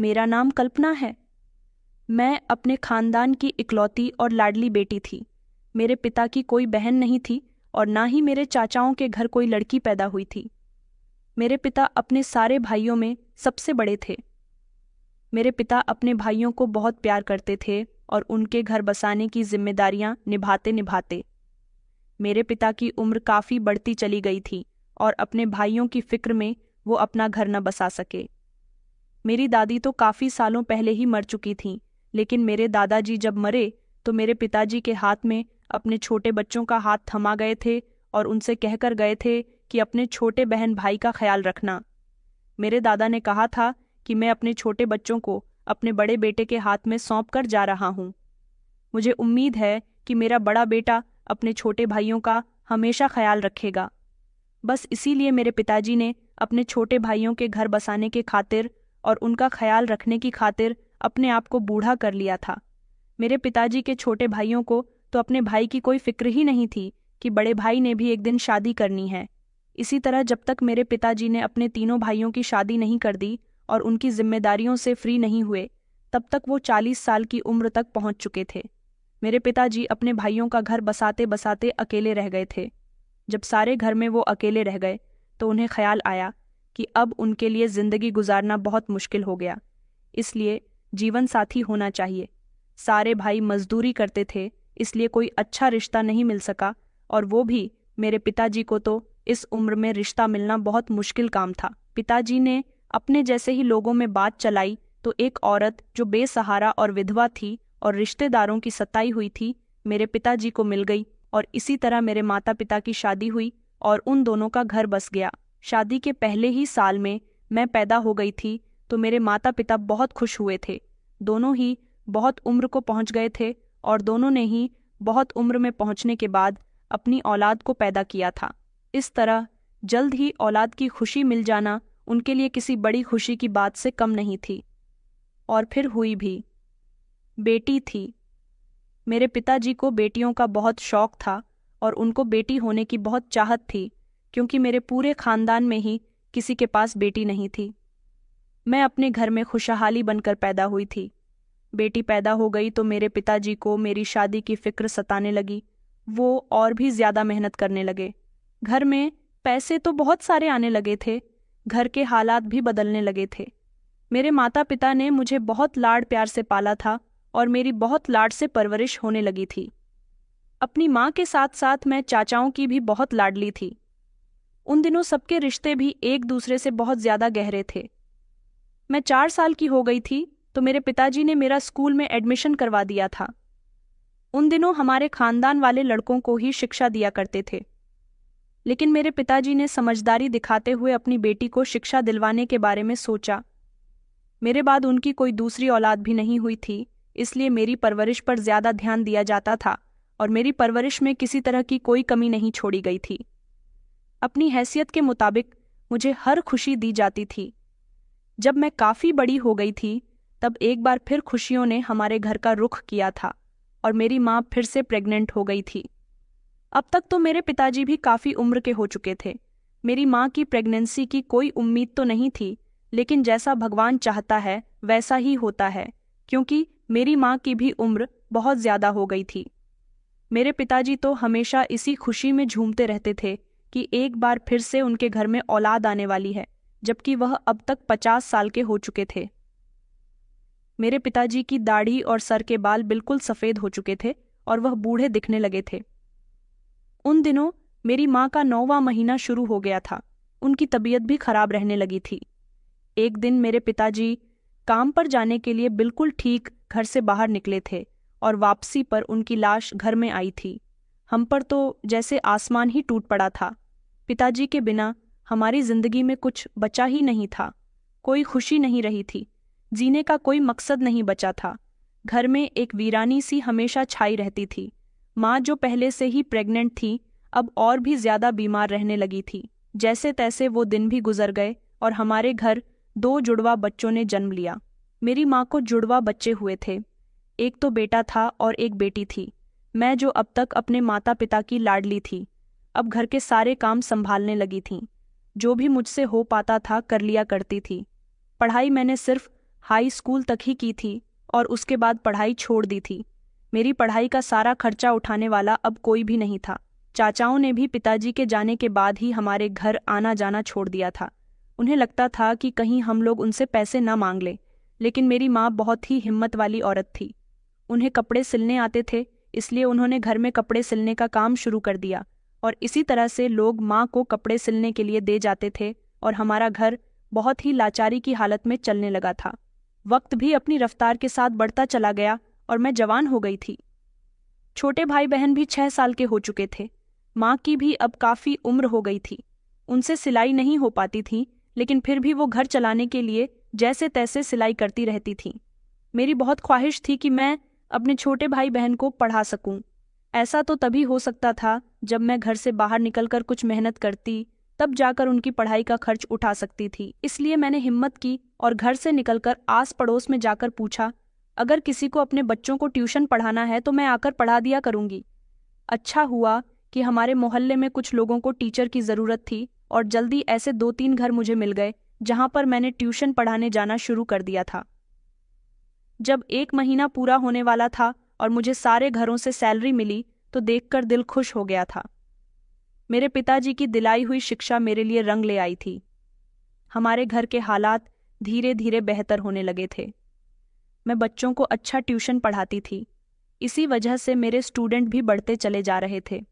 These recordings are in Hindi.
मेरा नाम कल्पना है। मैं अपने खानदान की इकलौती और लाडली बेटी थी। मेरे पिता की कोई बहन नहीं थी और ना ही मेरे चाचाओं के घर कोई लड़की पैदा हुई थी। मेरे पिता अपने सारे भाइयों में सबसे बड़े थे। मेरे पिता अपने भाइयों को बहुत प्यार करते थे और उनके घर बसाने की जिम्मेदारियां निभाते निभाते मेरे पिता की उम्र काफ़ी बढ़ती चली गई थी और अपने भाइयों की फिक्र में वो अपना घर न बसा सके। मेरी दादी तो काफ़ी सालों पहले ही मर चुकी थीं, लेकिन मेरे दादाजी जब मरे तो मेरे पिताजी के हाथ में अपने छोटे बच्चों का हाथ थमा गए थे और उनसे कहकर गए थे कि अपने छोटे बहन भाई का ख्याल रखना। मेरे दादा ने कहा था कि मैं अपने छोटे बच्चों को अपने बड़े बेटे के हाथ में सौंप कर जा रहा हूँ। मुझे उम्मीद है कि मेरा बड़ा बेटा अपने छोटे भाइयों का हमेशा ख्याल रखेगा। बस इसीलिए मेरे पिताजी ने अपने छोटे भाइयों के घर बसाने के खातिर और उनका ख्याल रखने की खातिर अपने आप को बूढ़ा कर लिया था। मेरे पिताजी के छोटे भाइयों को तो अपने भाई की कोई फिक्र ही नहीं थी कि बड़े भाई ने भी एक दिन शादी करनी है। इसी तरह जब तक मेरे पिताजी ने अपने तीनों भाइयों की शादी नहीं कर दी और उनकी जिम्मेदारियों से फ्री नहीं हुए, तब तक वो 40 साल की उम्र तक पहुंच चुके थे। मेरे पिताजी अपने भाइयों का घर बसाते बसाते अकेले रह गए थे। जब सारे घर में वो अकेले रह गए तो उन्हें ख्याल आया कि अब उनके लिए ज़िंदगी गुजारना बहुत मुश्किल हो गया, इसलिए जीवन साथी होना चाहिए। सारे भाई मजदूरी करते थे, इसलिए कोई अच्छा रिश्ता नहीं मिल सका और वो भी मेरे पिताजी को तो इस उम्र में रिश्ता मिलना बहुत मुश्किल काम था। पिताजी ने अपने जैसे ही लोगों में बात चलाई तो एक औरत जो बेसहारा और विधवा थी और रिश्तेदारों की सताई हुई थी, मेरे पिताजी को मिल गई और इसी तरह मेरे माता पिता की शादी हुई और उन दोनों का घर बस गया। शादी के पहले ही साल में मैं पैदा हो गई थी तो मेरे माता पिता बहुत खुश हुए थे। दोनों ही बहुत उम्र को पहुंच गए थे और दोनों ने ही बहुत उम्र में पहुंचने के बाद अपनी औलाद को पैदा किया था। इस तरह जल्द ही औलाद की खुशी मिल जाना उनके लिए किसी बड़ी खुशी की बात से कम नहीं थी। और फिर हुई भी। बेटी थी। मेरे पिताजी को बेटियों का बहुत शौक था और उनको बेटी होने की बहुत चाहत थी, क्योंकि मेरे पूरे खानदान में ही किसी के पास बेटी नहीं थी। मैं अपने घर में खुशहाली बनकर पैदा हुई थी। बेटी पैदा हो गई तो मेरे पिताजी को मेरी शादी की फिक्र सताने लगी। वो और भी ज्यादा मेहनत करने लगे। घर में पैसे तो बहुत सारे आने लगे थे, घर के हालात भी बदलने लगे थे। मेरे माता पिता ने मुझे बहुत लाड प्यार से पाला था और मेरी बहुत लाड से परवरिश होने लगी थी। अपनी माँ के साथ साथ मैं चाचाओं की भी बहुत लाडली थी। उन दिनों सबके रिश्ते भी एक दूसरे से बहुत ज्यादा गहरे थे। मैं 4 साल की हो गई थी तो मेरे पिताजी ने मेरा स्कूल में एडमिशन करवा दिया था। उन दिनों हमारे खानदान वाले लड़कों को ही शिक्षा दिया करते थे, लेकिन मेरे पिताजी ने समझदारी दिखाते हुए अपनी बेटी को शिक्षा दिलवाने के बारे में सोचा। मेरे बाद उनकी कोई दूसरी औलाद भी नहीं हुई थी, इसलिए मेरी परवरिश पर ज्यादा ध्यान दिया जाता था और मेरी परवरिश में किसी तरह की कोई कमी नहीं छोड़ी गई थी। अपनी हैसियत के मुताबिक मुझे हर खुशी दी जाती थी। जब मैं काफ़ी बड़ी हो गई थी तब एक बार फिर खुशियों ने हमारे घर का रुख किया था और मेरी माँ फिर से प्रेग्नेंट हो गई थी। अब तक तो मेरे पिताजी भी काफ़ी उम्र के हो चुके थे। मेरी माँ की प्रेगनेंसी की कोई उम्मीद तो नहीं थी, लेकिन जैसा भगवान चाहता है वैसा ही होता है, क्योंकि मेरी माँ की भी उम्र बहुत ज़्यादा हो गई थी। मेरे पिताजी तो हमेशा इसी खुशी में झूमते रहते थे कि एक बार फिर से उनके घर में औलाद आने वाली है, जबकि वह अब तक 50 साल के हो चुके थे। मेरे पिताजी की दाढ़ी और सर के बाल बिल्कुल सफ़ेद हो चुके थे और वह बूढ़े दिखने लगे थे। उन दिनों मेरी माँ का 9वां महीना शुरू हो गया था। उनकी तबीयत भी खराब रहने लगी थी। एक दिन मेरे पिताजी काम पर जाने के लिए बिल्कुल ठीक घर से बाहर निकले थे और वापसी पर उनकी लाश घर में आई थी। हम पर तो जैसे आसमान ही टूट पड़ा था। पिताजी के बिना हमारी जिंदगी में कुछ बचा ही नहीं था। कोई खुशी नहीं रही थी, जीने का कोई मकसद नहीं बचा था। घर में एक वीरानी सी हमेशा छाई रहती थी। माँ जो पहले से ही प्रेग्नेंट थी, अब और भी ज्यादा बीमार रहने लगी थी। जैसे तैसे वो दिन भी गुजर गए और हमारे घर 2 जुड़वा बच्चों ने जन्म लिया। मेरी माँ को जुड़वा बच्चे हुए थे, एक तो बेटा था और एक बेटी थी। मैं जो अब तक अपने माता पिता की लाडली थी, अब घर के सारे काम संभालने लगी थी। जो भी मुझसे हो पाता था कर लिया करती थी। पढ़ाई मैंने सिर्फ हाई स्कूल तक ही की थी और उसके बाद पढ़ाई छोड़ दी थी। मेरी पढ़ाई का सारा खर्चा उठाने वाला अब कोई भी नहीं था। चाचाओं ने भी पिताजी के जाने के बाद ही हमारे घर आना जाना छोड़ दिया था। उन्हें लगता था कि कहीं हम लोग उनसे पैसे न मांग लें, लेकिन मेरी माँ बहुत ही हिम्मत वाली औरत थी। उन्हें कपड़े सिलने आते थे, इसलिए उन्होंने घर में कपड़े सिलने का काम शुरू कर दिया और इसी तरह से लोग माँ को कपड़े सिलने के लिए दे जाते थे और हमारा घर बहुत ही लाचारी की हालत में चलने लगा था। वक्त भी अपनी रफ्तार के साथ बढ़ता चला गया और मैं जवान हो गई थी। छोटे भाई बहन भी 6 साल के हो चुके थे। माँ की भी अब काफ़ी उम्र हो गई थी। उनसे सिलाई नहीं हो पाती थी, लेकिन फिर भी वो घर चलाने के लिए जैसे तैसे सिलाई करती रहती थी। मेरी बहुत ख्वाहिश थी कि मैं अपने छोटे भाई बहन को पढ़ा सकूं। ऐसा तो तभी हो सकता था जब मैं घर से बाहर निकलकर कुछ मेहनत करती, तब जाकर उनकी पढ़ाई का खर्च उठा सकती थी। इसलिए मैंने हिम्मत की और घर से निकलकर आस पड़ोस में जाकर पूछा, अगर किसी को अपने बच्चों को ट्यूशन पढ़ाना है तो मैं आकर पढ़ा दिया करूंगी। अच्छा हुआ कि हमारे मोहल्ले में कुछ लोगों को टीचर की ज़रूरत थी और जल्दी ऐसे 2-3 घर मुझे मिल गए जहां पर मैंने ट्यूशन पढ़ाने जाना शुरू कर दिया था। जब 1 महीना पूरा होने वाला था और मुझे सारे घरों से सैलरी मिली तो देखकर दिल खुश हो गया था। मेरे पिताजी की दिलाई हुई शिक्षा मेरे लिए रंग ले आई थी। हमारे घर के हालात धीरे धीरे बेहतर होने लगे थे। मैं बच्चों को अच्छा ट्यूशन पढ़ाती थी। इसी वजह से मेरे स्टूडेंट भी बढ़ते चले जा रहे थे।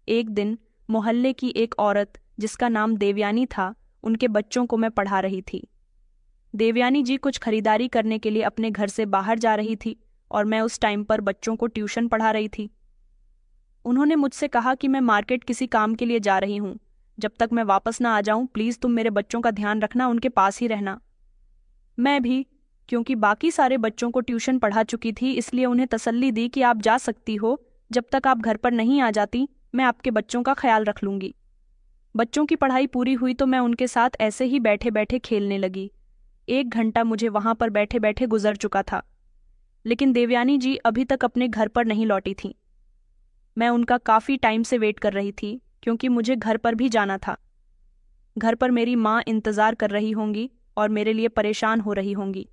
एक दिन मोहल्ले की एक औरत जिसका नाम देवयानी था, उनके बच्चों को मैं पढ़ा रही थी। देवयानी जी कुछ खरीदारी करने के लिए अपने घर से बाहर जा रही थी और मैं उस टाइम पर बच्चों को ट्यूशन पढ़ा रही थी। उन्होंने मुझसे कहा कि मैं मार्केट किसी काम के लिए जा रही हूँ, जब तक मैं वापस ना आ जाऊं प्लीज़ तुम मेरे बच्चों का ध्यान रखना, उनके पास ही रहना। मैं भी, क्योंकि बाकी सारे बच्चों को ट्यूशन पढ़ा चुकी थी, इसलिए उन्हें तसल्ली दी कि आप जा सकती हो, जब तक आप घर पर नहीं आ जाती मैं आपके बच्चों का ख्याल रख लूँगी। बच्चों की पढ़ाई पूरी हुई तो मैं उनके साथ ऐसे ही बैठे बैठे खेलने लगी। 1 घंटा मुझे वहां पर बैठे बैठे गुजर चुका था, लेकिन देवयानी जी अभी तक अपने घर पर नहीं लौटी थीं। मैं उनका काफ़ी टाइम से वेट कर रही थी क्योंकि मुझे घर पर भी जाना था। घर पर मेरी माँ इंतज़ार कर रही होंगी और मेरे लिए परेशान हो रही होंगी।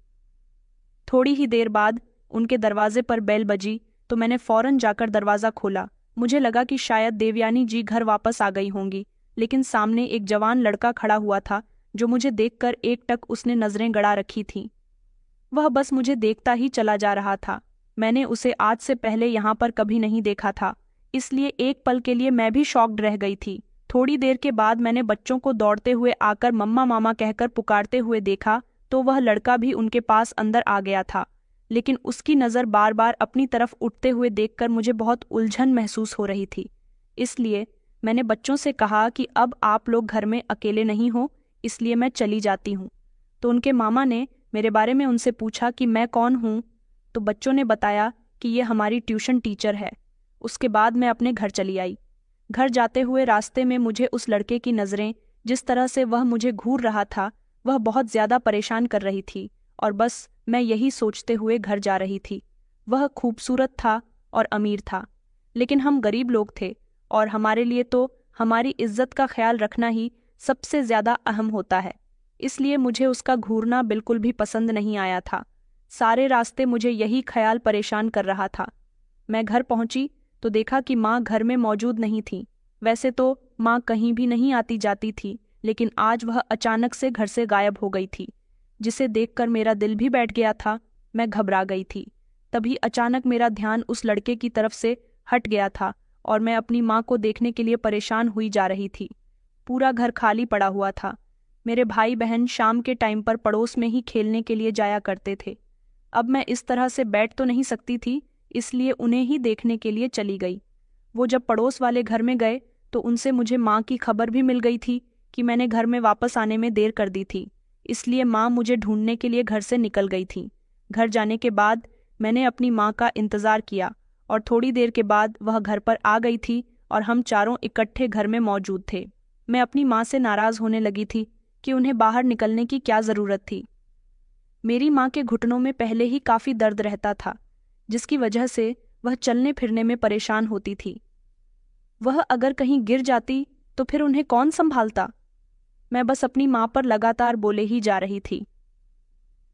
थोड़ी ही देर बाद उनके दरवाजे पर बेल बजी तो मैंने फौरन जाकर दरवाज़ा खोला। मुझे लगा कि शायद देवयानी जी घर वापस आ गई होंगी, लेकिन सामने एक जवान लड़का खड़ा हुआ था जो मुझे देखकर एकटक उसने नज़रें गड़ा रखी थीं। वह बस मुझे देखता ही चला जा रहा था। मैंने उसे आज से पहले यहाँ पर कभी नहीं देखा था, इसलिए एक पल के लिए मैं भी शॉक्ड रह गई थी। थोड़ी देर के बाद मैंने बच्चों को दौड़ते हुए आकर मम्मा मामा कहकर पुकारते हुए देखा तो वह लड़का भी उनके पास अंदर आ गया था, लेकिन उसकी नज़र बार बार अपनी तरफ उठते हुए देखकर मुझे बहुत उलझन महसूस हो रही थी। इसलिए मैंने बच्चों से कहा कि अब आप लोग घर में अकेले नहीं हो, इसलिए मैं चली जाती हूँ। तो उनके मामा ने मेरे बारे में उनसे पूछा कि मैं कौन हूँ, तो बच्चों ने बताया कि ये हमारी ट्यूशन टीचर है। उसके बाद मैं अपने घर चली आई। घर जाते हुए रास्ते में मुझे उस लड़के की नज़रें, जिस तरह से वह मुझे घूर रहा था, वह बहुत ज़्यादा परेशान कर रही थी और बस मैं यही सोचते हुए घर जा रही थी। वह खूबसूरत था और अमीर था, लेकिन हम गरीब लोग थे और हमारे लिए तो हमारी इज्जत का ख्याल रखना ही सबसे ज़्यादा अहम होता है। इसलिए मुझे उसका घूरना बिल्कुल भी पसंद नहीं आया था। सारे रास्ते मुझे यही ख्याल परेशान कर रहा था। मैं घर पहुंची तो देखा कि माँ घर में मौजूद नहीं थी। वैसे तो माँ कहीं भी नहीं आती जाती थी, लेकिन आज वह अचानक से घर से गायब हो गई थी, जिसे देखकर मेरा दिल भी बैठ गया था। मैं घबरा गई थी। तभी अचानक मेरा ध्यान उस लड़के की तरफ से हट गया था और मैं अपनी माँ को देखने के लिए परेशान हुई जा रही थी। पूरा घर खाली पड़ा हुआ था। मेरे भाई बहन शाम के टाइम पर पड़ोस में ही खेलने के लिए जाया करते थे। अब मैं इस तरह से बैठ तो नहीं सकती थी, इसलिए उन्हें ही देखने के लिए चली गई। वो जब पड़ोस वाले घर में गए तो उनसे मुझे माँ की खबर भी मिल गई थी कि मैंने घर में वापस आने में देर कर दी थी, इसलिए माँ मुझे ढूंढने के लिए घर से निकल गई थी। घर जाने के बाद मैंने अपनी माँ का इंतज़ार किया और थोड़ी देर के बाद वह घर पर आ गई थी और हम चारों इकट्ठे घर में मौजूद थे। मैं अपनी माँ से नाराज़ होने लगी थी कि उन्हें बाहर निकलने की क्या ज़रूरत थी। मेरी माँ के घुटनों में पहले ही काफ़ी दर्द रहता था, जिसकी वजह से वह चलने फिरने में परेशान होती थी। वह अगर कहीं गिर जाती तो फिर उन्हें कौन संभालता। मैं बस अपनी माँ पर लगातार बोले ही जा रही थी।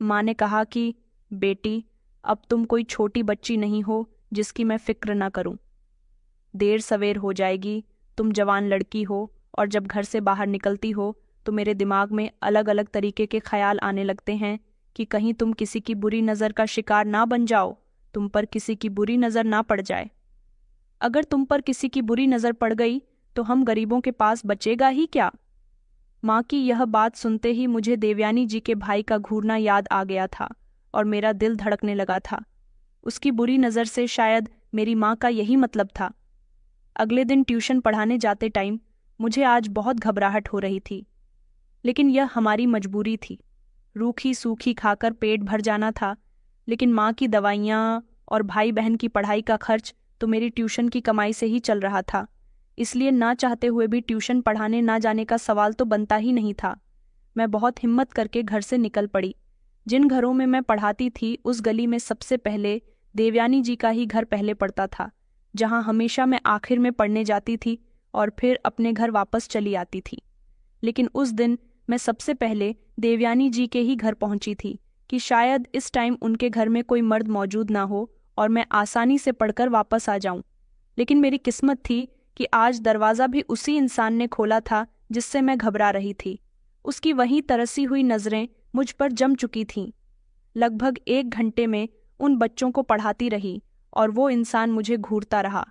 माँ ने कहा कि बेटी, अब तुम कोई छोटी बच्ची नहीं हो जिसकी मैं फिक्र ना करूं। देर सवेर हो जाएगी, तुम जवान लड़की हो, और जब घर से बाहर निकलती हो तो मेरे दिमाग में अलग अलग तरीके के ख्याल आने लगते हैं कि कहीं तुम किसी की बुरी नज़र का शिकार ना बन जाओ, तुम पर किसी की बुरी नज़र ना पड़ जाए। अगर तुम पर किसी की बुरी नज़र पड़ गई तो हम गरीबों के पास बचेगा ही क्या। माँ की यह बात सुनते ही मुझे देवयानी जी के भाई का घूरना याद आ गया था और मेरा दिल धड़कने लगा था। उसकी बुरी नज़र से शायद मेरी माँ का यही मतलब था। अगले दिन ट्यूशन पढ़ाने जाते टाइम मुझे आज बहुत घबराहट हो रही थी, लेकिन यह हमारी मजबूरी थी। रूखी सूखी खाकर पेट भर जाना था, लेकिन माँ की दवाइयाँ और भाई बहन की पढ़ाई का खर्च तो मेरी ट्यूशन की कमाई से ही चल रहा था। इसलिए ना चाहते हुए भी ट्यूशन पढ़ाने ना जाने का सवाल तो बनता ही नहीं था। मैं बहुत हिम्मत करके घर से निकल पड़ी। जिन घरों में मैं पढ़ाती थी उस गली में सबसे पहले देवयानी जी का ही घर पहले पड़ता था, जहाँ हमेशा मैं आखिर में पढ़ने जाती थी और फिर अपने घर वापस चली आती थी। लेकिन उस दिन मैं सबसे पहले देवयानी जी के ही घर पहुंची थी कि शायद इस टाइम उनके घर में कोई मर्द मौजूद ना हो और मैं आसानी से पढ़कर वापस आ जाऊं। लेकिन मेरी किस्मत थी कि आज दरवाज़ा भी उसी इंसान ने खोला था जिससे मैं घबरा रही थी। उसकी वही तरसी हुई नज़रें मुझ पर जम चुकी थीं। लगभग 1 घंटे में उन बच्चों को पढ़ाती रही और वो इंसान मुझे घूरता रहा।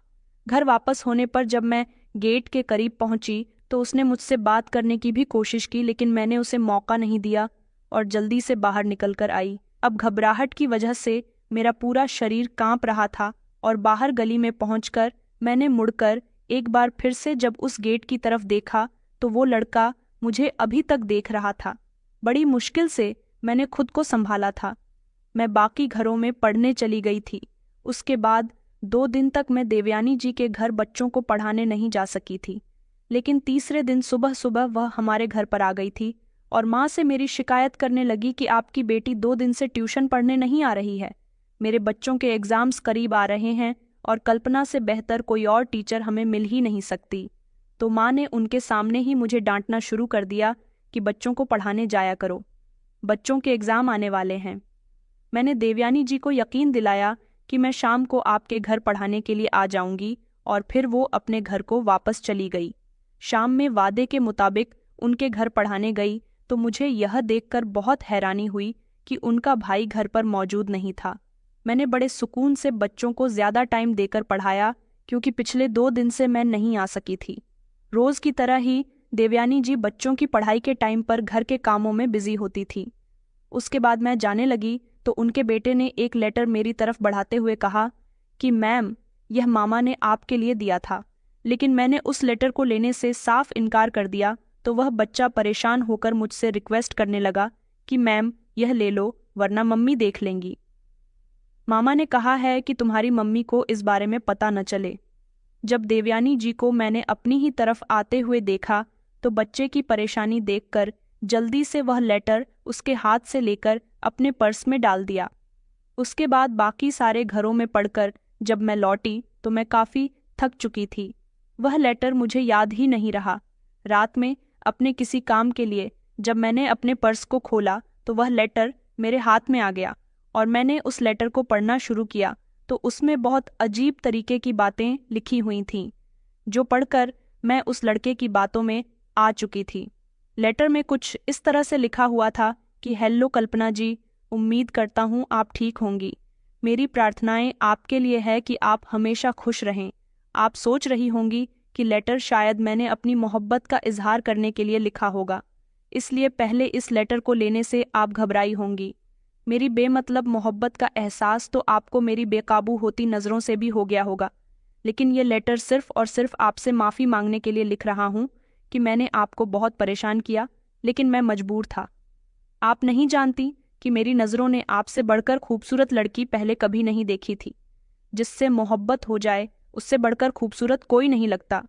घर वापस होने पर जब मैं गेट के करीब पहुंची तो उसने मुझसे बात करने की भी कोशिश की, लेकिन मैंने उसे मौका नहीं दिया और जल्दी से बाहर निकल कर आई। अब घबराहट की वजह से मेरा पूरा शरीर कांप रहा था और बाहर गली में पहुंचकर मैंने मुड़कर एक बार फिर से जब उस गेट की तरफ देखा तो वो लड़का मुझे अभी तक देख रहा था। बड़ी मुश्किल से मैंने खुद को संभाला था। मैं बाकी घरों में पढ़ने चली गई थी। उसके बाद 2 दिन तक मैं देवयानी जी के घर बच्चों को पढ़ाने नहीं जा सकी थी, लेकिन तीसरे दिन सुबह सुबह वह हमारे घर पर आ गई थी और माँ से मेरी शिकायत करने लगी कि आपकी बेटी 2 दिन से ट्यूशन पढ़ने नहीं आ रही है। मेरे बच्चों के एग्ज़ाम्स करीब आ रहे हैं और कल्पना से बेहतर कोई और टीचर हमें मिल ही नहीं सकती। तो माँ ने उनके सामने ही मुझे डांटना शुरू कर दिया कि बच्चों को पढ़ाने जाया करो, बच्चों के एग्ज़ाम आने वाले हैं। मैंने देवयानी जी को यकीन दिलाया कि मैं शाम को आपके घर पढ़ाने के लिए आ जाऊंगी और फिर वो अपने घर को वापस चली गई। शाम में वादे के मुताबिक उनके घर पढ़ाने गई तो मुझे यह देखकर बहुत हैरानी हुई कि उनका भाई घर पर मौजूद नहीं था। मैंने बड़े सुकून से बच्चों को ज़्यादा टाइम देकर पढ़ाया क्योंकि पिछले 2 दिन से मैं नहीं आ सकी थी। रोज़ की तरह ही देवयानी जी बच्चों की पढ़ाई के टाइम पर घर के कामों में बिजी होती थी। उसके बाद मैं जाने लगी तो उनके बेटे ने एक लेटर मेरी तरफ बढ़ाते हुए कहा कि मैम, यह मामा ने आपके लिए दिया था। लेकिन मैंने उस लेटर को लेने से साफ इनकार कर दिया तो वह बच्चा परेशान होकर मुझसे रिक्वेस्ट करने लगा कि मैम यह ले लो वरना मम्मी देख लेंगी। मामा ने कहा है कि तुम्हारी मम्मी को इस बारे में पता न चले। जब देवयानी जी को मैंने अपनी ही तरफ आते हुए देखा तो बच्चे की परेशानी देखकर जल्दी से वह लेटर उसके हाथ से लेकर अपने पर्स में डाल दिया। उसके बाद बाकी सारे घरों में पढ़कर जब मैं लौटी तो मैं काफ़ी थक चुकी थी। वह लेटर मुझे याद ही नहीं रहा। रात में अपने किसी काम के लिए जब मैंने अपने पर्स को खोला तो वह लेटर मेरे हाथ में आ गया और मैंने उस लेटर को पढ़ना शुरू किया तो उसमें बहुत अजीब तरीके की बातें लिखी हुई थीं, जो पढ़कर मैं उस लड़के की बातों में आ चुकी थी। लेटर में कुछ इस तरह से लिखा हुआ था कि हेलो कल्पना जी, उम्मीद करता हूँ आप ठीक होंगी। मेरी प्रार्थनाएं आपके लिए है कि आप हमेशा खुश रहें। आप सोच रही होंगी कि लेटर शायद मैंने अपनी मोहब्बत का इजहार करने के लिए लिखा होगा, इसलिए पहले इस लेटर को लेने से आप घबराई होंगी। मेरी बेमतलब मोहब्बत का एहसास तो आपको मेरी बेकाबू होती नज़रों से भी हो गया होगा, लेकिन ये लेटर सिर्फ और सिर्फ आपसे माफ़ी मांगने के लिए लिख रहा हूँ कि मैंने आपको बहुत परेशान किया, लेकिन मैं मजबूर था। आप नहीं जानती कि मेरी नज़रों ने आपसे बढ़कर खूबसूरत लड़की पहले कभी नहीं देखी थी। जिससे मोहब्बत हो जाए उससे बढ़कर खूबसूरत कोई नहीं लगता।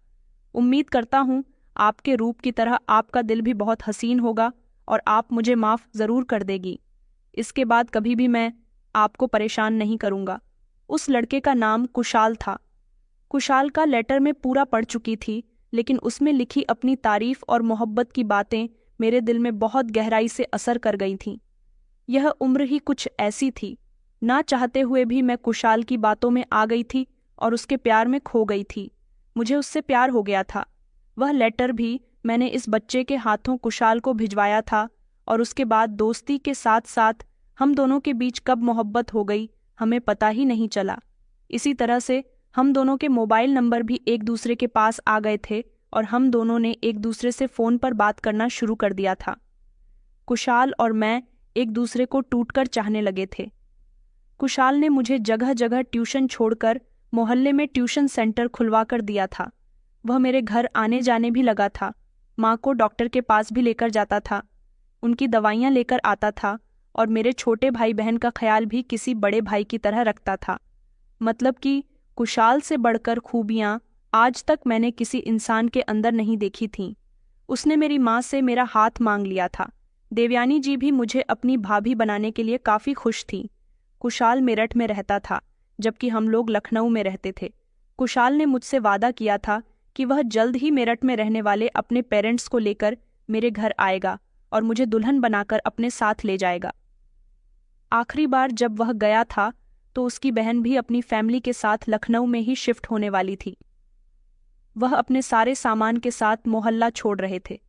उम्मीद करता हूँ आपके रूप की तरह आपका दिल भी बहुत हसीन होगा और आप मुझे माफ़ ज़रूर कर देगी। इसके बाद कभी भी मैं आपको परेशान नहीं करूँगा। उस लड़के का नाम कुशाल था। कुशाल का लेटर में पूरा पढ़ चुकी थी, लेकिन उसमें लिखी अपनी तारीफ और मोहब्बत की बातें मेरे दिल में बहुत गहराई से असर कर गई थीं। यह उम्र ही कुछ ऐसी थी, ना चाहते हुए भी मैं कुशाल की बातों में आ गई थी और उसके प्यार में खो गई थी। मुझे उससे प्यार हो गया था। वह लेटर भी मैंने इस बच्चे के हाथों कुशाल को भिजवाया था और उसके बाद दोस्ती के साथ साथ हम दोनों के बीच कब मोहब्बत हो गई हमें पता ही नहीं चला। इसी तरह से हम दोनों के मोबाइल नंबर भी एक दूसरे के पास आ गए थे और हम दोनों ने एक दूसरे से फ़ोन पर बात करना शुरू कर दिया था। कुशाल और मैं एक दूसरे को टूटकर चाहने लगे थे। कुशाल ने मुझे जगह जगह ट्यूशन छोड़कर मोहल्ले में ट्यूशन सेंटर खुलवा कर दिया था। वह मेरे घर आने जाने भी लगा था। माँ को डॉक्टर के पास भी लेकर जाता था, उनकी दवाइयाँ लेकर आता था और मेरे छोटे भाई बहन का ख्याल भी किसी बड़े भाई की तरह रखता था। मतलब कि कुशाल से बढ़कर खूबियाँ आज तक मैंने किसी इंसान के अंदर नहीं देखी थीं। उसने मेरी माँ से मेरा हाथ मांग लिया था। देवयानी जी भी मुझे अपनी भाभी बनाने के लिए काफ़ी खुश थीं। कुशाल मेरठ में रहता था जबकि हम लोग लखनऊ में रहते थे। कुशाल ने मुझसे वादा किया था कि वह जल्द ही मेरठ में रहने वाले अपने पेरेंट्स को लेकर मेरे घर आएगा और मुझे दुल्हन बनाकर अपने साथ ले जाएगा। आखिरी बार जब वह गया था तो उसकी बहन भी अपनी फैमिली के साथ लखनऊ में ही शिफ्ट होने वाली थी। वह अपने सारे सामान के साथ मोहल्ला छोड़ रहे थे।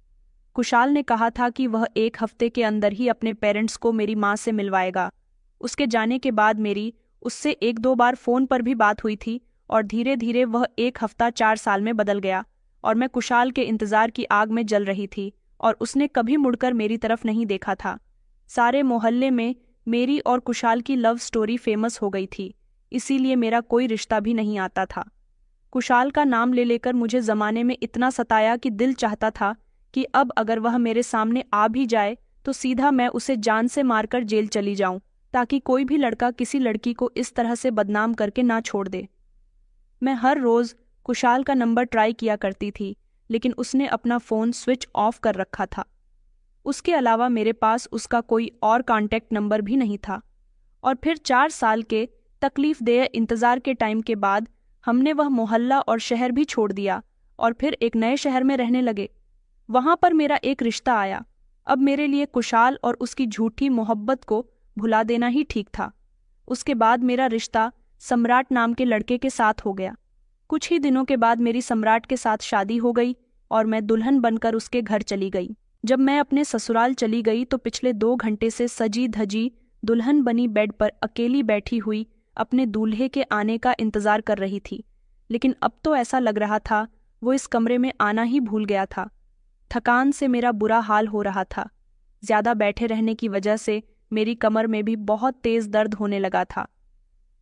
कुशाल ने कहा था कि वह 1 हफ्ते के अंदर ही अपने पेरेंट्स को मेरी माँ से मिलवाएगा। उसके जाने के बाद मेरी उससे 1-2 बार फ़ोन पर भी बात हुई थी और धीरे धीरे वह 1 हफ्ता 4 साल में बदल गया और मैं कुशाल के इंतज़ार की आग में जल रही थी और उसने कभी मुड़कर मेरी तरफ नहीं देखा था। सारे मोहल्ले में मेरी और कुशाल की लव स्टोरी फेमस हो गई थी, इसीलिए मेरा कोई रिश्ता भी नहीं आता था। कुशाल का नाम ले लेकर मुझे ज़माने में इतना सताया कि दिल चाहता था कि अब अगर वह मेरे सामने आ भी जाए तो सीधा मैं उसे जान से मारकर जेल चली जाऊं, ताकि कोई भी लड़का किसी लड़की को इस तरह से बदनाम करके ना छोड़ दे। मैं हर रोज़ कुशाल का नंबर ट्राई किया करती थी, लेकिन उसने अपना फ़ोन स्विच ऑफ कर रखा था। उसके अलावा मेरे पास उसका कोई और कॉन्टैक्ट नंबर भी नहीं था। और फिर 4 साल के तकलीफ़देह इंतज़ार के टाइम के बाद हमने वह मोहल्ला और शहर भी छोड़ दिया और फिर एक नए शहर में रहने लगे। वहाँ पर मेरा एक रिश्ता आया। अब मेरे लिए कुशाल और उसकी झूठी मोहब्बत को भुला देना ही ठीक था। उसके बाद मेरा रिश्ता सम्राट नाम के लड़के के साथ हो गया। कुछ ही दिनों के बाद मेरी सम्राट के साथ शादी हो गई और मैं दुल्हन बनकर उसके घर चली गई। जब मैं अपने ससुराल चली गई तो पिछले 2 घंटे से सजी धजी दुल्हन बनी बेड पर अकेली बैठी हुई अपने दूल्हे के आने का इंतजार कर रही थी। लेकिन अब तो ऐसा लग रहा था वो इस कमरे में आना ही भूल गया था। थकान से मेरा बुरा हाल हो रहा था। ज्यादा बैठे रहने की वजह से मेरी कमर में भी बहुत तेज दर्द होने लगा था।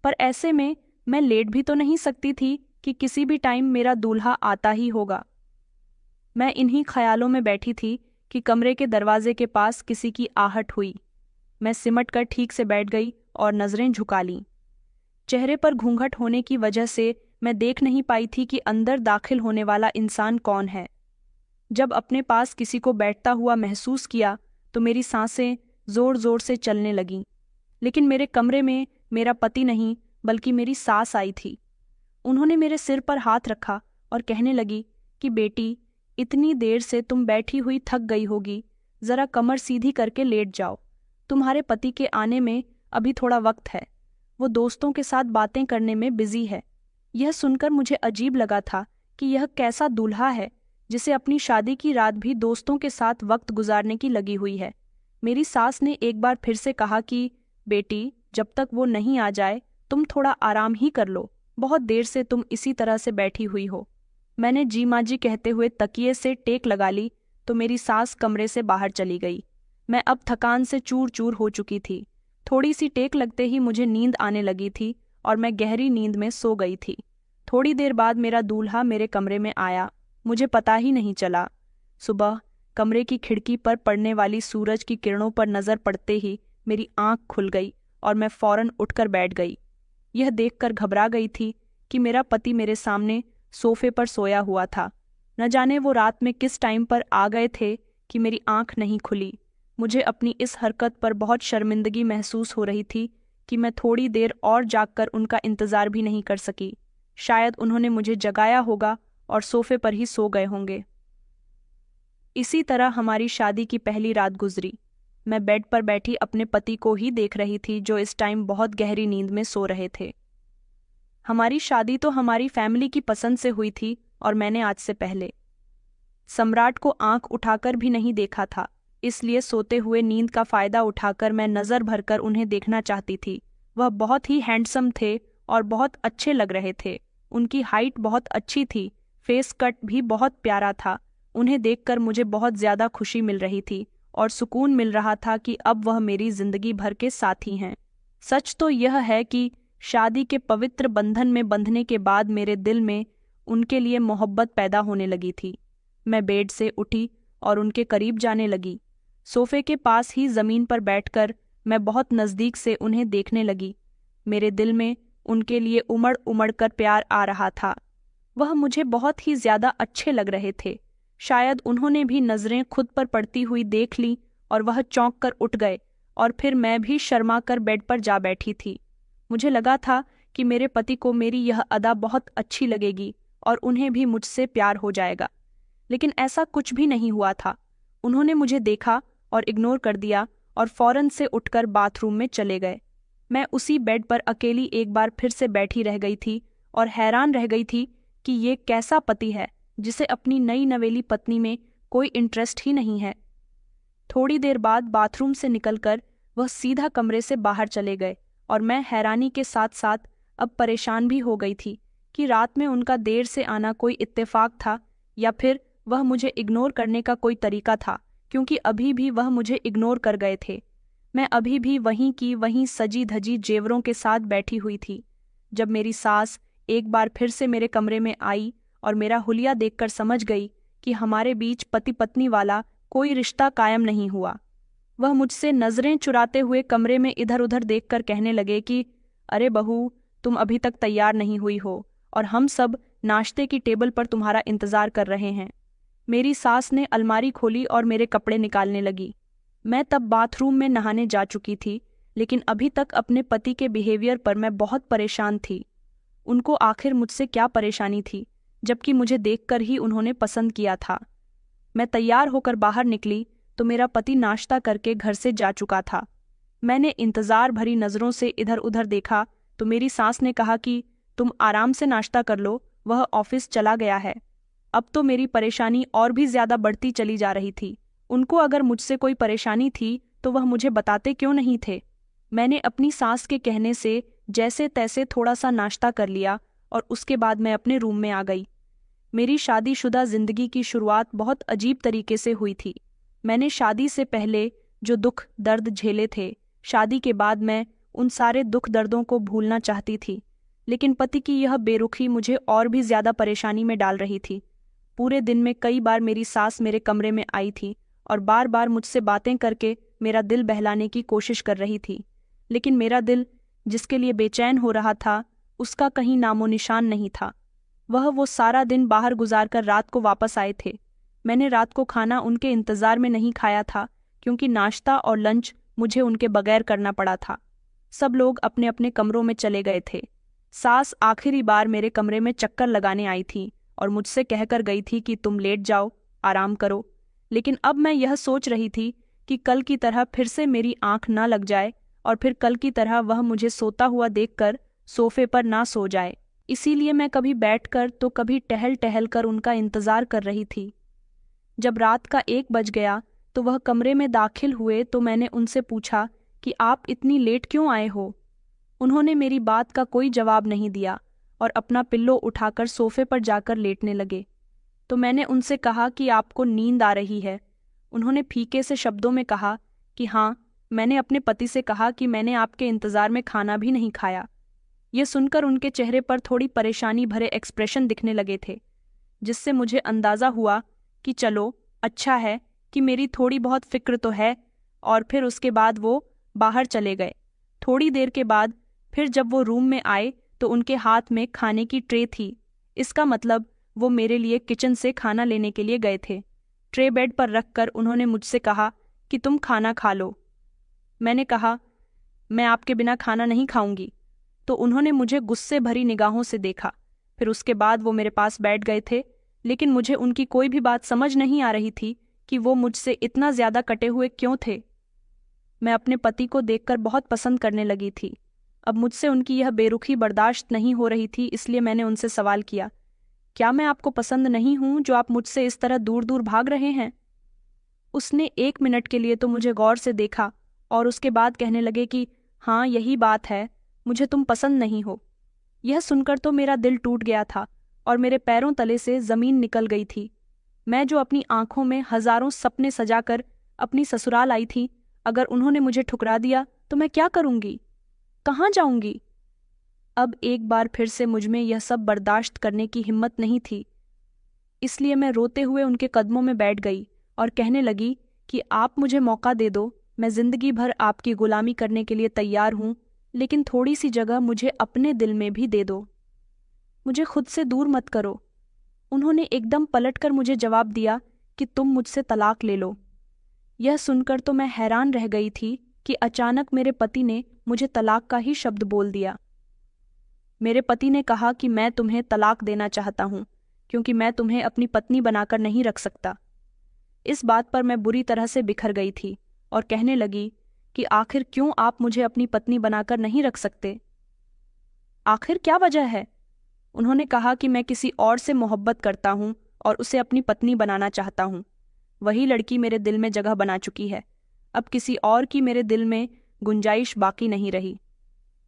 पर ऐसे में मैं लेट भी तो नहीं सकती थी कि किसी भी टाइम मेरा दूल्हा आता ही होगा। मैं इन्हीं ख्यालों में बैठी थी कि कमरे के दरवाजे के पास किसी की आहट हुई। मैं सिमट कर ठीक से बैठ गई और नज़रें झुका लीं। चेहरे पर घूंघट होने की वजह से मैं देख नहीं पाई थी कि अंदर दाखिल होने वाला इंसान कौन है। जब अपने पास किसी को बैठता हुआ महसूस किया तो मेरी सांसें ज़ोर ज़ोर से चलने लगीं। लेकिन मेरे कमरे में मेरा पति नहीं बल्कि मेरी सास आई थी। उन्होंने मेरे सिर पर हाथ रखा और कहने लगी कि बेटी, इतनी देर से तुम बैठी हुई थक गई होगी, ज़रा कमर सीधी करके लेट जाओ। तुम्हारे पति के आने में अभी थोड़ा वक्त है, वो दोस्तों के साथ बातें करने में बिजी है। यह सुनकर मुझे अजीब लगा था कि यह कैसा दूल्हा है जिसे अपनी शादी की रात भी दोस्तों के साथ वक्त गुजारने की लगी हुई है। मेरी सास ने एक बार फिर से कहा कि बेटी, जब तक वो नहीं आ जाए तुम थोड़ा आराम ही कर लो, बहुत देर से तुम इसी तरह से बैठी हुई हो। मैंने जी माँ जी कहते हुए तकिए से टेक लगा ली तो मेरी सास कमरे से बाहर चली गई। मैं अब थकान से चूर चूर हो चुकी थी। थोड़ी सी टेक लगते ही मुझे नींद आने लगी थी और मैं गहरी नींद में सो गई थी। थोड़ी देर बाद मेरा दूल्हा मेरे कमरे में आया, मुझे पता ही नहीं चला। सुबह कमरे की खिड़की पर पड़ने वाली सूरज की किरणों पर नज़र पड़ते ही मेरी आंख खुल गई और मैं फौरन उठकर बैठ गई। यह देखकर घबरा गई थी कि मेरा पति मेरे सामने सोफे पर सोया हुआ था। न जाने वो रात में किस टाइम पर आ गए थे कि मेरी आंख नहीं खुली। मुझे अपनी इस हरकत पर बहुत शर्मिंदगी महसूस हो रही थी कि मैं थोड़ी देर और जागकर उनका इंतज़ार भी नहीं कर सकी। शायद उन्होंने मुझे जगाया होगा और सोफे पर ही सो गए होंगे। इसी तरह हमारी शादी की पहली रात गुजरी। मैं बेड पर बैठी अपने पति को ही देख रही थी, जो इस टाइम बहुत गहरी नींद में सो रहे थे। हमारी शादी तो हमारी फैमिली की पसंद से हुई थी और मैंने आज से पहले सम्राट को आंख उठाकर भी नहीं देखा था, इसलिए सोते हुए नींद का फायदा उठाकर मैं नजर भरकर उन्हें देखना चाहती थी। वह बहुत ही हैंडसम थे और बहुत अच्छे लग रहे थे। उनकी हाइट बहुत अच्छी थी, फेस कट भी बहुत प्यारा था। उन्हें देखकर मुझे बहुत ज्यादा खुशी मिल रही थी और सुकून मिल रहा था कि अब वह मेरी जिंदगी भर के साथी हैं। सच तो यह है कि शादी के पवित्र बंधन में बंधने के बाद मेरे दिल में उनके लिए मोहब्बत पैदा होने लगी थी। मैं बेड से उठी और उनके करीब जाने लगी। सोफे के पास ही जमीन पर बैठकर मैं बहुत नज़दीक से उन्हें देखने लगी। मेरे दिल में उनके लिए उमड़ उमड़ कर प्यार आ रहा था। वह मुझे बहुत ही ज्यादा अच्छे लग रहे थे। शायद उन्होंने भी नजरें खुद पर पड़ती हुई देख ली और वह चौंक कर उठ गए और फिर मैं भी शर्मा कर बेड पर जा बैठी थी। मुझे लगा था कि मेरे पति को मेरी यह अदा बहुत अच्छी लगेगी और उन्हें भी मुझसे प्यार हो जाएगा, लेकिन ऐसा कुछ भी नहीं हुआ था। उन्होंने मुझे देखा और इग्नोर कर दिया और फौरन से उठकर बाथरूम में चले गए। मैं उसी बेड पर अकेली एक बार फिर से बैठी रह गई थी और हैरान रह गई थी कि ये कैसा पति है जिसे अपनी नई नवेली पत्नी में कोई इंटरेस्ट ही नहीं है। थोड़ी देर बाद बाथरूम से निकलकर वह सीधा कमरे से बाहर चले गए और मैं हैरानी के साथ साथ अब परेशान भी हो गई थी कि रात में उनका देर से आना कोई इत्तेफाक था या फिर वह मुझे इग्नोर करने का कोई तरीका था, क्योंकि अभी भी वह मुझे इग्नोर कर गए थे। मैं अभी भी वहीं की वहीं सजी धजी जेवरों के साथ बैठी हुई थी जब मेरी सास एक बार फिर से मेरे कमरे में आई और मेरा हुलिया देखकर समझ गई कि हमारे बीच पति पत्नी वाला कोई रिश्ता कायम नहीं हुआ। वह मुझसे नजरें चुराते हुए कमरे में इधर उधर देखकर कहने लगे कि अरे बहू, तुम अभी तक तैयार नहीं हुई हो और हम सब नाश्ते की टेबल पर तुम्हारा इंतजार कर रहे हैं। मेरी सास ने अलमारी खोली और मेरे कपड़े निकालने लगी। मैं तब बाथरूम में नहाने जा चुकी थी, लेकिन अभी तक अपने पति के बिहेवियर पर मैं बहुत परेशान थी। उनको आखिर मुझसे क्या परेशानी थी, जबकि मुझे देखकर ही उन्होंने पसंद किया था। मैं तैयार होकर बाहर निकली तो मेरा पति नाश्ता करके घर से जा चुका था। मैंने इंतजार भरी नज़रों से इधर उधर देखा तो मेरी सास ने कहा कि तुम आराम से नाश्ता कर लो, वह ऑफिस चला गया है। अब तो मेरी परेशानी और भी ज्यादा बढ़ती चली जा रही थी। उनको अगर मुझसे कोई परेशानी थी तो वह मुझे बताते क्यों नहीं थे। मैंने अपनी सास के कहने से जैसे तैसे थोड़ा सा नाश्ता कर लिया और उसके बाद मैं अपने रूम में आ गई। मेरी शादीशुदा जिंदगी की शुरुआत बहुत अजीब तरीके से हुई थी। मैंने शादी से पहले जो दुख दर्द झेले थे, शादी के बाद मैं उन सारे दुख दर्दों को भूलना चाहती थी, लेकिन पति की यह बेरुखी मुझे और भी ज्यादा परेशानी में डाल रही थी। पूरे दिन में कई बार मेरी सास मेरे कमरे में आई थी और बार बार मुझसे बातें करके मेरा दिल बहलाने की कोशिश कर रही थी, लेकिन मेरा दिल जिसके लिए बेचैन हो रहा था उसका कहीं नामो निशान नहीं था। वह वो सारा दिन बाहर गुजारकर रात को वापस आए थे। मैंने रात को खाना उनके इंतजार में नहीं खाया था, क्योंकि नाश्ता और लंच मुझे उनके बगैर करना पड़ा था। सब लोग अपने अपने कमरों में चले गए थे। सास आखिरी बार मेरे कमरे में चक्कर लगाने आई थी और मुझसे कहकर गई थी कि तुम लेट जाओ, आराम करो। लेकिन अब मैं यह सोच रही थी कि कल की तरह फिर से मेरी आंख ना लग जाए और फिर कल की तरह वह मुझे सोता हुआ देखकर सोफे पर ना सो जाए। इसीलिए मैं कभी बैठकर तो कभी टहल टहल कर उनका इंतजार कर रही थी। जब रात का 1 बज गया तो वह कमरे में दाखिल हुए तो मैंने उनसे पूछा कि आप इतनी लेट क्यों आए हो। उन्होंने मेरी बात का कोई जवाब नहीं दिया और अपना पिल्लो उठाकर सोफे पर जाकर लेटने लगे। तो मैंने उनसे कहा कि आपको नींद आ रही है। उन्होंने फीके से शब्दों में कहा कि हाँ, मैंने अपने पति से कहा कि मैंने आपके इंतजार में खाना भी नहीं खाया। यह सुनकर उनके चेहरे पर थोड़ी परेशानी भरे एक्सप्रेशन दिखने लगे थे, जिससे मुझे अंदाज़ा हुआ कि चलो अच्छा है कि मेरी थोड़ी बहुत फिक्र तो है। और फिर उसके बाद वो बाहर चले गए। थोड़ी देर के बाद फिर जब वो रूम में आए तो उनके हाथ में खाने की ट्रे थी। इसका मतलब वो मेरे लिए किचन से खाना लेने के लिए गए थे। ट्रे बेड पर रखकर उन्होंने मुझसे कहा कि तुम खाना खा लो। मैंने कहा मैं आपके बिना खाना नहीं खाऊंगी। तो उन्होंने मुझे गुस्से भरी निगाहों से देखा। फिर उसके बाद वो मेरे पास बैठ गए थे, लेकिन मुझे उनकी कोई भी बात समझ नहीं आ रही थी कि वो मुझसे इतना ज्यादा कटे हुए क्यों थे। मैं अपने पति को देखकर बहुत पसंद करने लगी थी। अब मुझसे उनकी यह बेरुखी बर्दाश्त नहीं हो रही थी, इसलिए मैंने उनसे सवाल किया, क्या मैं आपको पसंद नहीं हूं जो आप मुझसे इस तरह दूर दूर भाग रहे हैं? उसने 1 मिनट के लिए तो मुझे गौर से देखा और उसके बाद कहने लगे कि हाँ, यही बात है, मुझे तुम पसंद नहीं हो। यह सुनकर तो मेरा दिल टूट गया था और मेरे पैरों तले से जमीन निकल गई थी। मैं जो अपनी आंखों में हजारों सपने सजाकर अपनी ससुराल आई थी, अगर उन्होंने मुझे ठुकरा दिया तो मैं क्या करूंगी, कहाँ जाऊंगी? अब एक बार फिर से मुझमें यह सब बर्दाश्त करने की हिम्मत नहीं थी, इसलिए मैं रोते हुए उनके कदमों में बैठ गई और कहने लगी कि आप मुझे मौका दे दो, मैं जिंदगी भर आपकी गुलामी करने के लिए तैयार हूं, लेकिन थोड़ी सी जगह मुझे अपने दिल में भी दे दो, मुझे खुद से दूर मत करो। उन्होंने एकदम पलटकर मुझे जवाब दिया कि तुम मुझसे तलाक ले लो। यह सुनकर तो मैं हैरान रह गई थी कि अचानक मेरे पति ने मुझे तलाक का ही शब्द बोल दिया। मेरे पति ने कहा कि मैं तुम्हें तलाक देना चाहता हूं क्योंकि मैं तुम्हें अपनी पत्नी बनाकर नहीं रख सकता। इस बात पर मैं बुरी तरह से बिखर गई थी और कहने लगी कि आखिर क्यों आप मुझे अपनी पत्नी बनाकर नहीं रख सकते? आखिर क्या वजह है? उन्होंने कहा कि मैं किसी और से मोहब्बत करता हूं और उसे अपनी पत्नी बनाना चाहता हूं। वही लड़की मेरे दिल में जगह बना चुकी है, अब किसी और की मेरे दिल में गुंजाइश बाकी नहीं रही।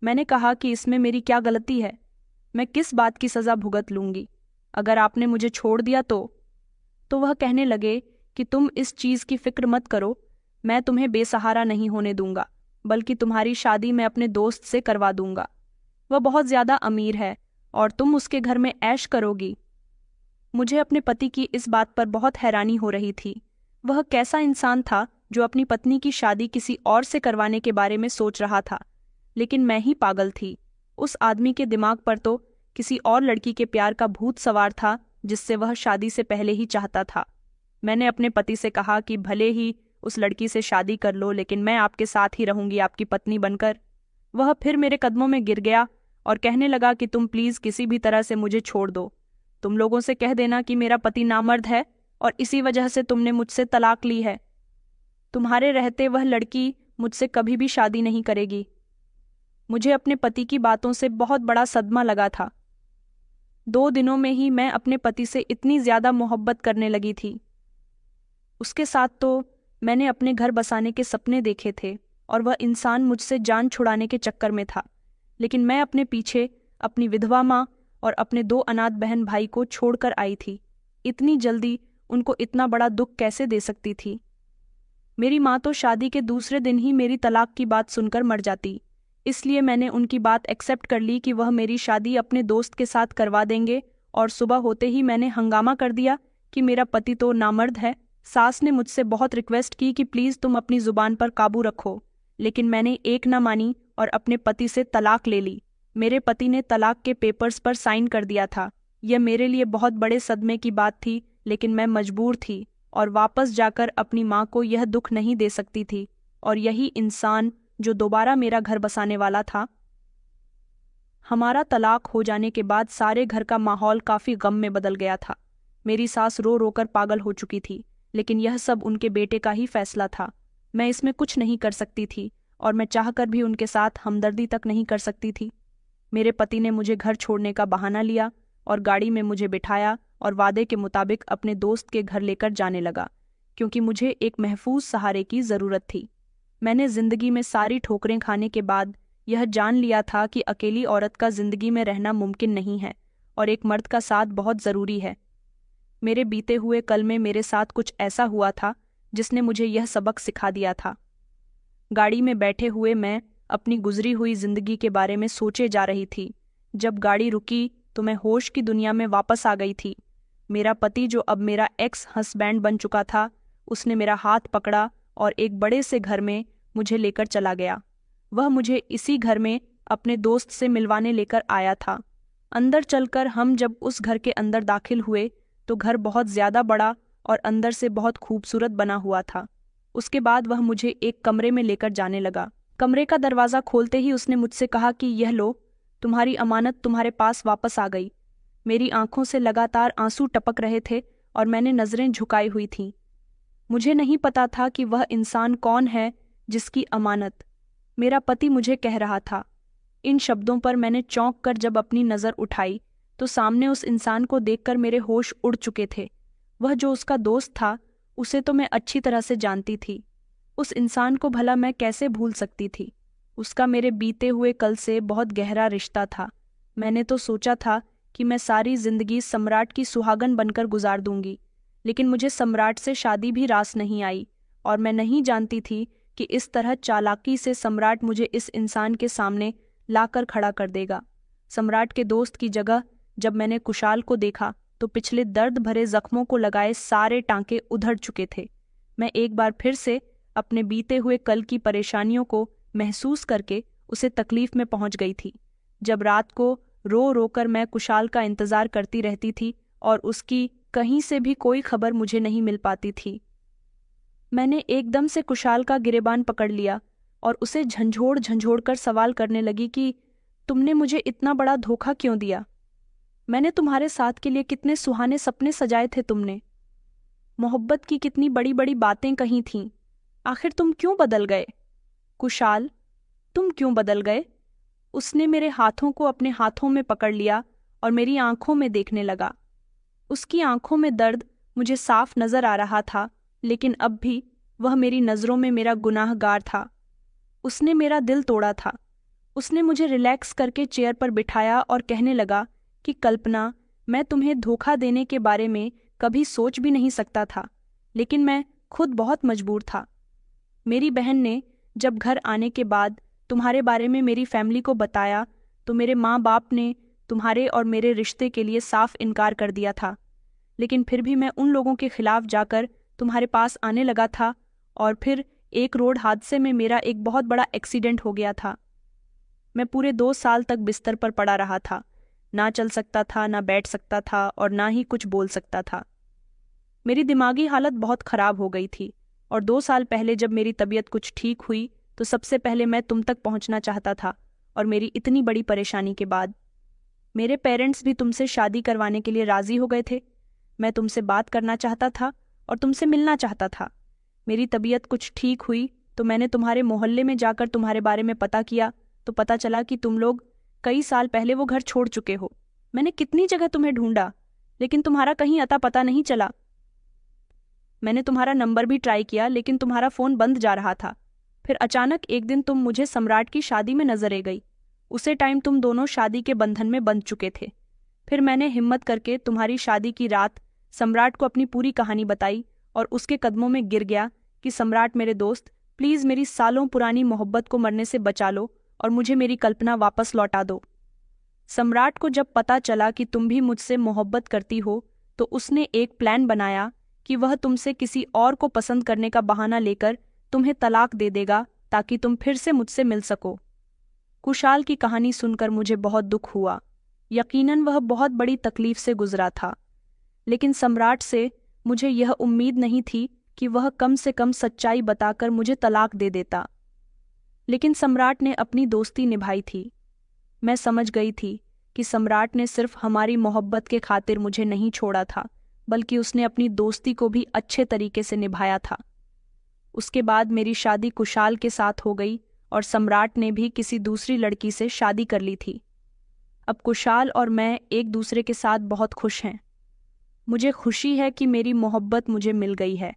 मैंने कहा कि इसमें मेरी क्या गलती है, मैं किस बात की सज़ा भुगत लूंगी अगर आपने मुझे छोड़ दिया तो वह कहने लगे कि तुम इस चीज़ की फिक्र मत करो, मैं तुम्हें बेसहारा नहीं होने दूंगा, बल्कि तुम्हारी शादी मैं अपने दोस्त से करवा दूंगा। वह बहुत ज़्यादा अमीर है और तुम उसके घर में ऐश करोगी। मुझे अपने पति की इस बात पर बहुत हैरानी हो रही थी। वह कैसा इंसान था जो अपनी पत्नी की शादी किसी और से करवाने के बारे में सोच रहा था, लेकिन मैं ही पागल थी। उस आदमी के दिमाग पर तो किसी और लड़की के प्यार का भूत सवार था जिससे वह शादी से पहले ही चाहता था। मैंने अपने पति से कहा कि भले ही उस लड़की से शादी कर लो, लेकिन मैं आपके साथ ही रहूंगी आपकी पत्नी बनकर। वह फिर मेरे कदमों में गिर गया और कहने लगा कि तुम प्लीज किसी भी तरह से मुझे छोड़ दो। तुम लोगों से कह देना कि मेरा पति नामर्द है और इसी वजह से तुमने मुझसे तलाक ली है। तुम्हारे रहते वह लड़की मुझसे कभी भी शादी नहीं करेगी। मुझे अपने पति की बातों से बहुत बड़ा सदमा लगा था। 2 दिनों में ही मैं अपने पति से इतनी ज्यादा मोहब्बत करने लगी थी। उसके साथ तो मैंने अपने घर बसाने के सपने देखे थे और वह इंसान मुझसे जान छुड़ाने के चक्कर में था, लेकिन मैं अपने पीछे अपनी विधवा माँ और अपने 2 अनाथ बहन भाई को छोड़कर आई थी। इतनी जल्दी उनको इतना बड़ा दुख कैसे दे सकती थी? मेरी माँ तो शादी के दूसरे दिन ही मेरी तलाक की बात सुनकर मर जाती, इसलिए मैंने उनकी बात एक्सेप्ट कर ली कि वह मेरी शादी अपने दोस्त के साथ करवा देंगे। और सुबह होते ही मैंने हंगामा कर दिया कि मेरा पति तो नामर्द है। सास ने मुझसे बहुत रिक्वेस्ट की कि प्लीज़ तुम अपनी जुबान पर काबू रखो, लेकिन मैंने एक न मानी और अपने पति से तलाक ले ली। मेरे पति ने तलाक के पेपर्स पर साइन कर दिया था। यह मेरे लिए बहुत बड़े सदमे की बात थी, लेकिन मैं मजबूर थी और वापस जाकर अपनी माँ को यह दुख नहीं दे सकती थी। और यही इंसान जो दोबारा मेरा घर बसाने वाला था। हमारा तलाक हो जाने के बाद सारे घर का माहौल काफी गम में बदल गया था। मेरी सास रो रोकर पागल हो चुकी थी, लेकिन यह सब उनके बेटे का ही फैसला था। मैं इसमें कुछ नहीं कर सकती थी और मैं चाहकर भी उनके साथ हमदर्दी तक नहीं कर सकती थी। मेरे पति ने मुझे घर छोड़ने का बहाना लिया और गाड़ी में मुझे बिठाया और वादे के मुताबिक अपने दोस्त के घर लेकर जाने लगा, क्योंकि मुझे एक महफूज सहारे की ज़रूरत थी। मैंने जिंदगी में सारी ठोकरें खाने के बाद यह जान लिया था कि अकेली औरत का जिंदगी में रहना मुमकिन नहीं है और एक मर्द का साथ बहुत ज़रूरी है। मेरे बीते हुए कल में मेरे साथ कुछ ऐसा हुआ था जिसने मुझे यह सबक सिखा दिया था। गाड़ी में बैठे हुए मैं अपनी गुजरी हुई जिंदगी के बारे में सोचे जा रही थी। जब गाड़ी रुकी तो मैं होश की दुनिया में वापस आ गई थी। मेरा पति, जो अब मेरा एक्स हस्बैंड बन चुका था, उसने मेरा हाथ पकड़ा और एक बड़े से घर में मुझे लेकर चला गया। वह मुझे इसी घर में अपने दोस्त से मिलवाने लेकर आया था। अंदर चलकर हम जब उस घर के अंदर दाखिल हुए तो घर बहुत ज़्यादा बड़ा और अंदर से बहुत खूबसूरत बना हुआ था। उसके बाद वह मुझे एक कमरे में लेकर जाने लगा। कमरे का दरवाज़ा खोलते ही उसने मुझसे कहा कि यह लो, तुम्हारी अमानत तुम्हारे पास वापस आ गई। मेरी आंखों से लगातार आंसू टपक रहे थे और मैंने नज़रें झुकाई हुई थीं। मुझे नहीं पता था कि वह इंसान कौन है जिसकी अमानत मेरा पति मुझे कह रहा था। इन शब्दों पर मैंने चौंक कर जब अपनी नज़र उठाई तो सामने उस इंसान को देखकर मेरे होश उड़ चुके थे। वह जो उसका दोस्त था, उसे तो मैं अच्छी तरह से जानती थी। उस इंसान को भला मैं कैसे भूल सकती थी। उसका मेरे बीते हुए कल से बहुत गहरा रिश्ता था। मैंने तो सोचा था कि मैं सारी जिंदगी सम्राट की सुहागन बनकर गुजार दूंगी, लेकिन मुझे सम्राट से शादी भी रास नहीं आई, और मैं नहीं जानती थी कि इस तरह चालाकी से सम्राट मुझे इस इंसान के सामने लाकर खड़ा कर देगा। सम्राट के दोस्त की जगह जब मैंने कुशाल को देखा तो पिछले दर्द भरे जख्मों को लगाए सारे टांके उधड़ चुके थे। मैं एक बार फिर से अपने बीते हुए कल की परेशानियों को महसूस करके उसे तकलीफ में पहुंच गई थी। जब रात को रो रो कर मैं कुशाल का इंतजार करती रहती थी और उसकी कहीं से भी कोई खबर मुझे नहीं मिल पाती थी। मैंने एकदम से कुशाल का गिरेबान पकड़ लिया और उसे झंझोड़ झंझोड़ कर सवाल करने लगी कि तुमने मुझे इतना बड़ा धोखा क्यों दिया? मैंने तुम्हारे साथ के लिए कितने सुहाने सपने सजाए थे, तुमने मोहब्बत की कितनी बड़ी बड़ी बातें कही थीं। आखिर तुम क्यों बदल गए? कुशाल, तुम क्यों बदल गए? उसने मेरे हाथों को अपने हाथों में पकड़ लिया और मेरी आंखों में देखने लगा। उसकी आंखों में दर्द मुझे साफ नजर आ रहा था, लेकिन अब भी वह मेरी नज़रों में मेरा गुनाहगार था। उसने मेरा दिल तोड़ा था। उसने मुझे रिलैक्स करके चेयर पर बिठाया और कहने लगा कि कल्पना, मैं तुम्हें धोखा देने के बारे में कभी सोच भी नहीं सकता था, लेकिन मैं खुद बहुत मजबूर था। मेरी बहन ने जब घर आने के बाद तुम्हारे बारे में मेरी फैमिली को बताया तो मेरे माँ बाप ने तुम्हारे और मेरे रिश्ते के लिए साफ इनकार कर दिया था, लेकिन फिर भी मैं उन लोगों के खिलाफ जाकर तुम्हारे पास आने लगा था, और फिर एक रोड हादसे में मेरा एक बहुत बड़ा एक्सीडेंट हो गया था। मैं पूरे 2 साल तक बिस्तर पर पड़ा रहा था। ना चल सकता था, ना बैठ सकता था और ना ही कुछ बोल सकता था। मेरी दिमागी हालत बहुत खराब हो गई थी, और 2 साल पहले जब मेरी तबीयत कुछ ठीक हुई तो सबसे पहले मैं तुम तक पहुंचना चाहता था। और मेरी इतनी बड़ी परेशानी के बाद मेरे पेरेंट्स भी तुमसे शादी करवाने के लिए राजी हो गए थे। मैं तुमसे बात करना चाहता था और तुमसे मिलना चाहता था। मेरी तबीयत कुछ ठीक हुई तो मैंने तुम्हारे मोहल्ले में जाकर तुम्हारे बारे में पता किया तो पता चला कि तुम लोग कई साल पहले वो घर छोड़ चुके हो। मैंने कितनी जगह तुम्हें ढूंढा, लेकिन तुम्हारा कहीं अता पता नहीं चला। मैंने तुम्हारा नंबर भी ट्राई किया, लेकिन तुम्हारा फ़ोन बंद जा रहा था। फिर अचानक एक दिन तुम मुझे सम्राट की शादी में नजर आ गई। उसे टाइम तुम दोनों शादी के बंधन में बंध चुके थे। फिर मैंने हिम्मत करके तुम्हारी शादी की रात सम्राट को अपनी पूरी कहानी बताई और उसके कदमों में गिर गया कि सम्राट मेरे दोस्त, प्लीज़ मेरी सालों पुरानी मोहब्बत को मरने से बचा लो और मुझे मेरी कल्पना वापस लौटा दो। सम्राट को जब पता चला कि तुम भी मुझसे मोहब्बत करती हो तो उसने एक प्लान बनाया कि वह तुमसे किसी और को पसंद करने का बहाना लेकर तुम्हें तलाक दे देगा ताकि तुम फिर से मुझसे मिल सको। कुशाल की कहानी सुनकर मुझे बहुत दुख हुआ। यकीनन वह बहुत बड़ी तकलीफ से गुजरा था, लेकिन सम्राट से मुझे यह उम्मीद नहीं थी कि वह कम से कम सच्चाई बताकर मुझे तलाक दे देता। लेकिन सम्राट ने अपनी दोस्ती निभाई थी। मैं समझ गई थी कि सम्राट ने सिर्फ हमारी मोहब्बत के खातिर मुझे नहीं छोड़ा था, बल्कि उसने अपनी दोस्ती को भी अच्छे तरीके से निभाया था। उसके बाद मेरी शादी कुशाल के साथ हो गई और सम्राट ने भी किसी दूसरी लड़की से शादी कर ली थी। अब कुशाल और मैं एक दूसरे के साथ बहुत खुश हैं। मुझे खुशी है कि मेरी मोहब्बत मुझे मिल गई है।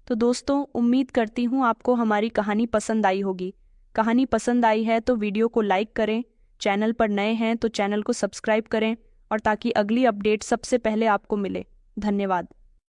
तो दोस्तों, उम्मीद करती हूँ आपको हमारी कहानी पसंद आई होगी। कहानी पसंद आई है तो वीडियो को लाइक करें, चैनल पर नए हैं तो चैनल को सब्सक्राइब करें, और ताकि अगली अपडेट सबसे पहले आपको मिले। धन्यवाद।